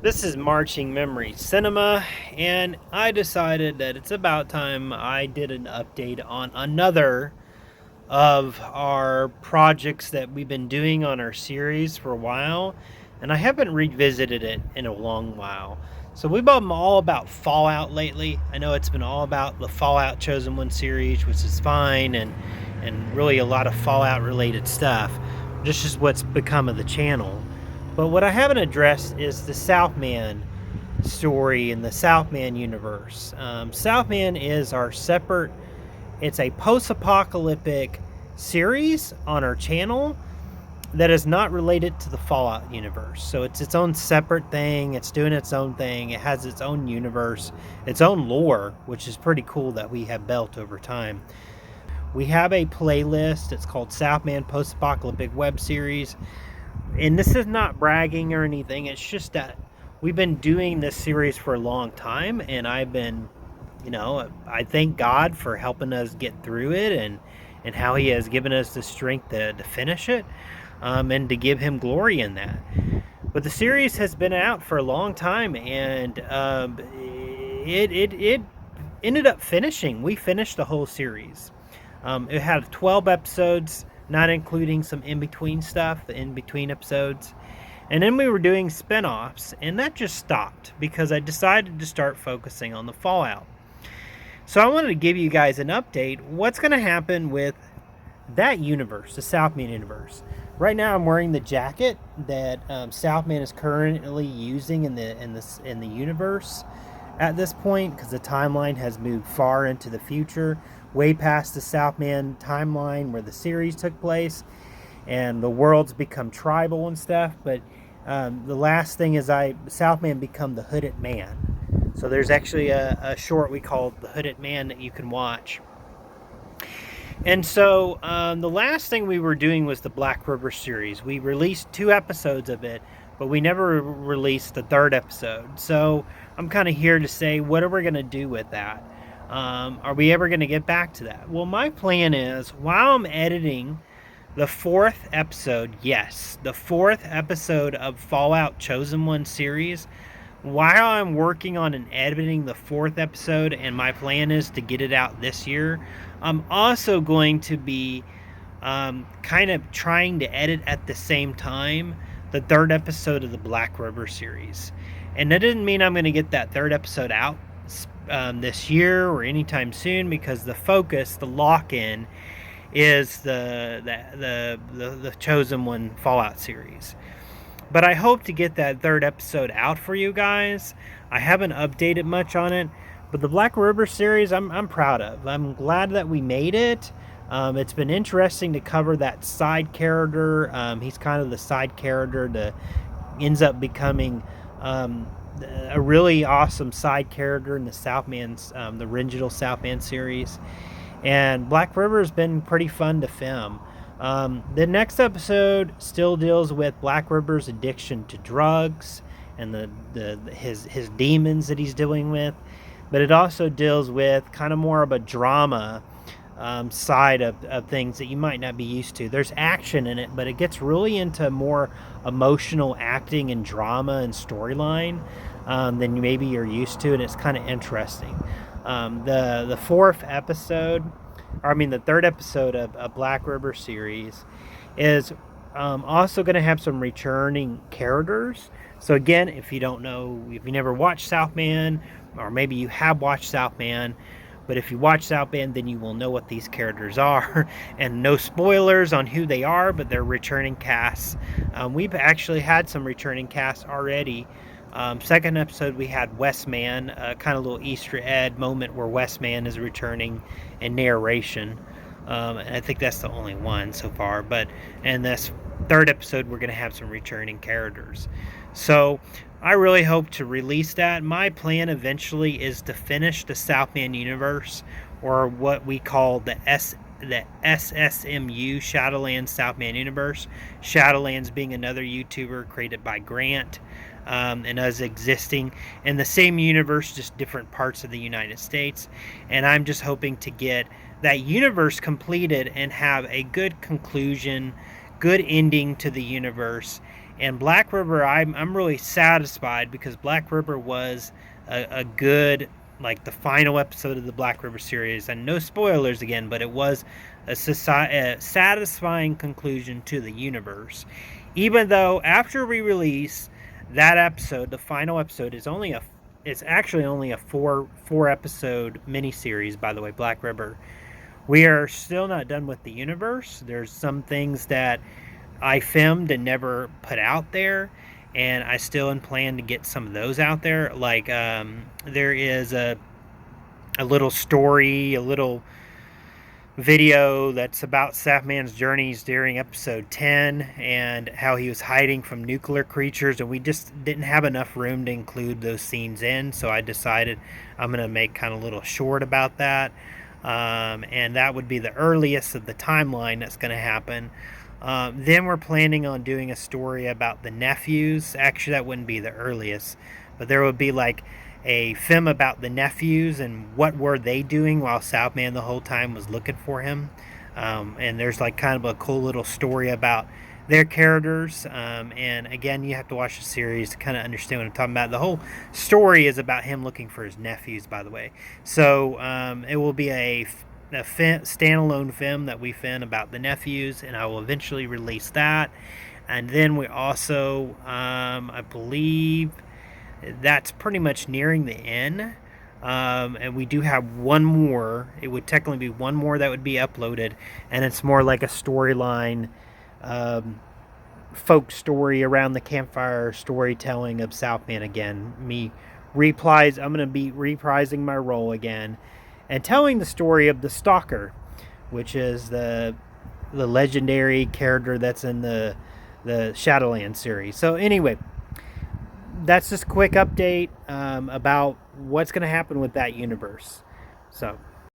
This is Marching Memory Cinema, and I decided that it's about time I did an update on another of our projects that we've been doing on our series for a while, and I haven't revisited it in a long while. So we've been all about Fallout lately. I know it's been all about the Fallout Chosen One series, which is fine, and really a lot of Fallout related stuff. This is what's become of the channel. But what I haven't addressed is the SouthMan story in the SouthMan universe. SouthMan is our separate, it's a post-apocalyptic series on our channel that is not related to the Fallout universe. So it's its own separate thing. It's doing its own thing. It has its own universe, its own lore, which is pretty cool that we have built over time. We have a playlist. It's called SouthMan Post-Apocalyptic Web Series. And this is not bragging or anything. It's just that we've been doing this series for a long time, and I've been, I thank God for helping us get through it and how he has given us the strength to finish it, and to give him glory in that. But the series has been out for a long time, and it ended up finishing. We finished the whole series. It had 12 episodes, not including some in-between stuff, the in-between episodes. And then we were doing spin-offs, and that just stopped because I decided to start focusing on the Fallout. So I wanted to give you guys an update. What's going to happen with that universe, the SouthMan universe? Right now I'm wearing the jacket that SouthMan is currently using in the universe at this point, because the timeline has moved far into the future, way past the SouthMan timeline where the series took place, and the world's become tribal and stuff. But the last thing is SouthMan become the Hooded Man. So there's actually a short we call The Hooded Man that you can watch. And so the last thing we were doing was the Black River series. We released 2 episodes of it, but we never released the 3rd episode. So I'm kind of here to say, what are we going to do with that? Are we ever going to get back to that? Well, my plan is, while I'm editing the 4th episode, yes, the 4th episode of Fallout Chosen One series, while I'm working on and editing the 4th episode, and my plan is to get it out this year, I'm also going to be kind of trying to edit at the same time the 3rd episode of the Black River series. And that doesn't mean I'm going to get that 3rd episode out this year or anytime soon, because the focus, the lock-in, is the Chosen One Fallout series. But I hope to get that 3rd episode out for you guys. I haven't updated much on it, but the Black River series I'm proud of. I'm glad that we made it. It's been interesting to cover that side character. He's kind of the side character that ends up becoming a really awesome side character in the SouthMan's, the original SouthMan series. And Black River has been pretty fun to film. The next episode still deals with Black River's addiction to drugs and his demons that he's dealing with, but it also deals with kind of more of a drama side of things that you might not be used to. There's action in it, but it gets really into more emotional acting and drama and storyline than maybe you're used to, and it's kind of interesting. The 4th episode, the 3rd episode of Black River series is also going to have some returning characters. So again, if you don't know, if you never watched SouthMan, or maybe you have watched SouthMan, but if you watch SouthMan, then you will know what these characters are. And no spoilers on who they are, but they're returning casts. We've actually had some returning casts already. 2nd episode, we had Westman, kind of a little Easter egg moment where Westman is returning in narration. And I think that's the only one so far. But in this 3rd episode, we're going to have some returning characters. So I really hope to release that. My plan eventually is to finish the SouthMan universe, or what we call the SSMU, Shadowlands SouthMan universe. Shadowlands being another YouTuber created by Grant, and us existing in the same universe, just different parts of the United States. And I'm just hoping to get that universe completed and have a good conclusion, good ending to the universe, And Black River, I'm really satisfied because Black River was a good, like the final episode of the Black River series. And no spoilers again, but it was a satisfying conclusion to the universe. Even though after we release that episode, the final episode is only a it's actually only a four episode miniseries, by the way, Black River. We are still not done with the universe. There's some things that I filmed and never put out there, and I still plan to get some of those out there. Like there is a little story, a little video that's about SouthMan's journeys during episode 10 and how he was hiding from nuclear creatures, and we just didn't have enough room to include those scenes in, so I decided I'm going to make kind of a little short about that. And that would be the earliest of the timeline that's going to happen. Then we're planning on doing a story about the nephews. Actually, that wouldn't be the earliest, but there would be like a film about the nephews and what were they doing while SouthMan the whole time was looking for him. And there's like kind of a cool little story about their characters. And again, you have to watch the series to kind of understand what I'm talking about. The whole story is about him looking for his nephews, by the way. So it will be a standalone film that we film about the nephews, and I will eventually release that. And then we also, I believe, that's pretty much nearing the end. And we do have one more. It would technically be one more that would be uploaded, and it's more like a storyline, folk story around the campfire storytelling of SouthMan again. I'm going to be reprising my role again and telling the story of the Stalker, which is the legendary character that's in the Shadowlands series. So anyway, that's just a quick update about what's going to happen with that universe. So